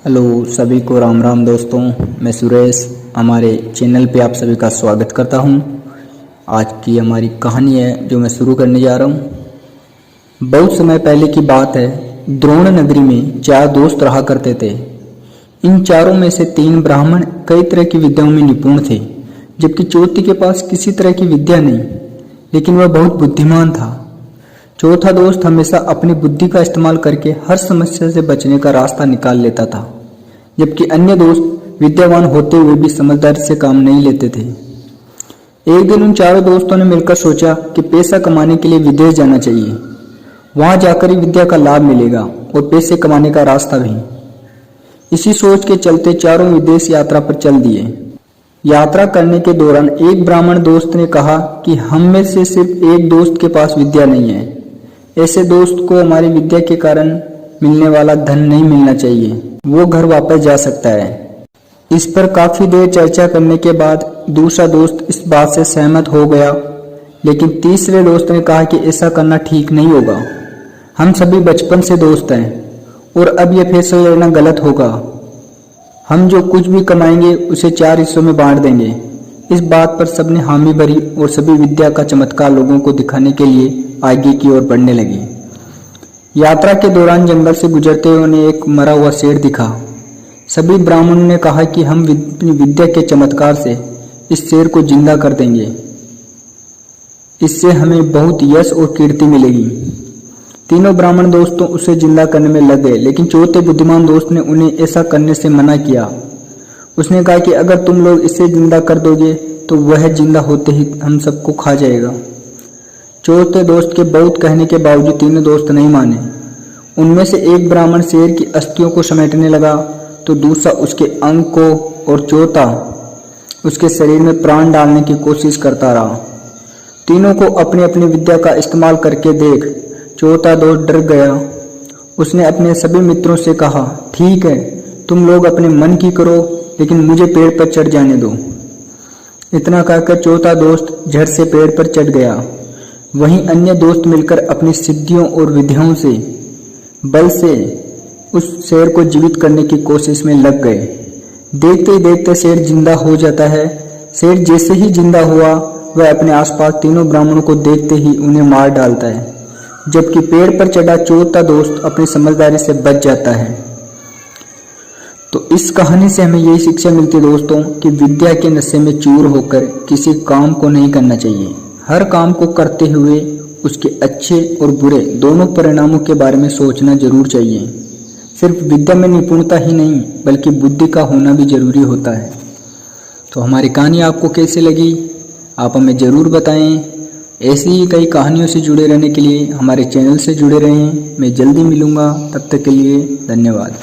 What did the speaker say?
Hello सभी को राम राम दोस्तों, मैं सुरेश हमारे चैनल पे आप सभी का स्वागत करता हूँ। आज की हमारी कहानी है जो मैं शुरू करने जा रहा हूँ। बहुत समय पहले की बात है। द्रोण नगरी में 4 दोस्त रहा करते थे। इन चारों में से 3 ब्राह्मण कई तरह की विद्याओं में निपुण थे, जबकि चौथे के पास किसी तरह की विद्या नहीं, लेकिन वह बहुत बुद्धिमान था। चौथा दोस्त हमेशा अपनी बुद्धि का इस्तेमाल करके हर समस्या से बचने का रास्ता निकाल लेता था, जबकि अन्य दोस्त विद्यावान होते हुए भी समझदारी से काम नहीं लेते थे। एक दिन उन चारों दोस्तों ने मिलकर सोचा कि पैसा कमाने के लिए विदेश जाना चाहिए। वहां जाकर ही विद्या का लाभ मिलेगा और पैसे कमाने का रास्ता भी। इसी सोच के चलते चारों विदेश यात्रा पर चल दिए। यात्रा करने के दौरान एक ब्राह्मण दोस्त ने कहा कि हम में से सिर्फ एक दोस्त के पास विद्या नहीं है। ऐसे दोस्त को हमारी विद्या के कारण मिलने वाला धन नहीं मिलना चाहिए, वो घर वापस जा सकता है। इस पर काफी देर चर्चा करने के बाद दूसरा दोस्त इस बात से सहमत हो गया, लेकिन तीसरे दोस्त ने कहा कि ऐसा करना ठीक नहीं होगा। हम सभी बचपन से दोस्त हैं और अब यह फैसला लेना गलत होगा। हम जो कुछ भी कमाएंगे उसे 4 हिस्सों में बांट देंगे। इस बात पर सबने हामी भरी और सभी विद्या का चमत्कार लोगों को दिखाने के लिए आगे की ओर बढ़ने लगे। यात्रा के दौरान जंगल से गुजरते हुए उन्हें एक मरा हुआ शेर दिखा। सभी ब्राह्मणों ने कहा कि हम अपनी विद्या के चमत्कार से इस शेर को जिंदा कर देंगे। इससे हमें बहुत यश और कीर्ति मिलेगी। तीनों ब्राह्मण दोस्तों उसे जिंदा करने में लग गए, लेकिन चौथे बुद्धिमान दोस्त ने उन्हें ऐसा करने से मना किया। उसने कहा कि अगर तुम लोग इसे जिंदा कर दोगे तो वह जिंदा होते ही हम सबको खा जाएगा। चौथे दोस्त के बहुत कहने के बावजूद तीनों दोस्त नहीं माने। उनमें से एक ब्राह्मण शेर की अस्थियों को समेटने लगा, तो दूसरा उसके अंग को और चौथा उसके शरीर में प्राण डालने की कोशिश करता रहा। तीनों को अपनी अपनी विद्या का इस्तेमाल करके देख चौथा दोस्त डर गया। उसने अपने सभी मित्रों से कहा, ठीक है, तुम लोग अपने मन की करो, लेकिन मुझे पेड़ पर चढ़ जाने दो। इतना कहकर चौथा दोस्त झट से पेड़ पर चढ़ गया। वहीं अन्य दोस्त मिलकर अपनी सिद्धियों और विधियों से बल से उस शेर को जीवित करने की कोशिश में लग गए। देखते ही देखते शेर जिंदा हो जाता है। शेर जैसे ही जिंदा हुआ वह अपने आसपास तीनों ब्राह्मणों को देखते ही उन्हें मार डालता है, जबकि पेड़ पर चढ़ा चौथा दोस्त अपनी समझदारी से बच जाता है। तो इस कहानी से हमें यही शिक्षा मिलती है दोस्तों कि विद्या के नशे में चूर होकर किसी काम को नहीं करना चाहिए। हर काम को करते हुए उसके अच्छे और बुरे दोनों परिणामों के बारे में सोचना जरूर चाहिए। सिर्फ विद्या में निपुणता ही नहीं बल्कि बुद्धि का होना भी जरूरी होता है। तो हमारी कहानी आपको कैसी लगी आप हमें ज़रूर बताएं। ऐसी ही कई कहानियों से जुड़े रहने के लिए हमारे चैनल से जुड़े रहें। मैं जल्दी मिलूँगा, तब तक के लिए धन्यवाद।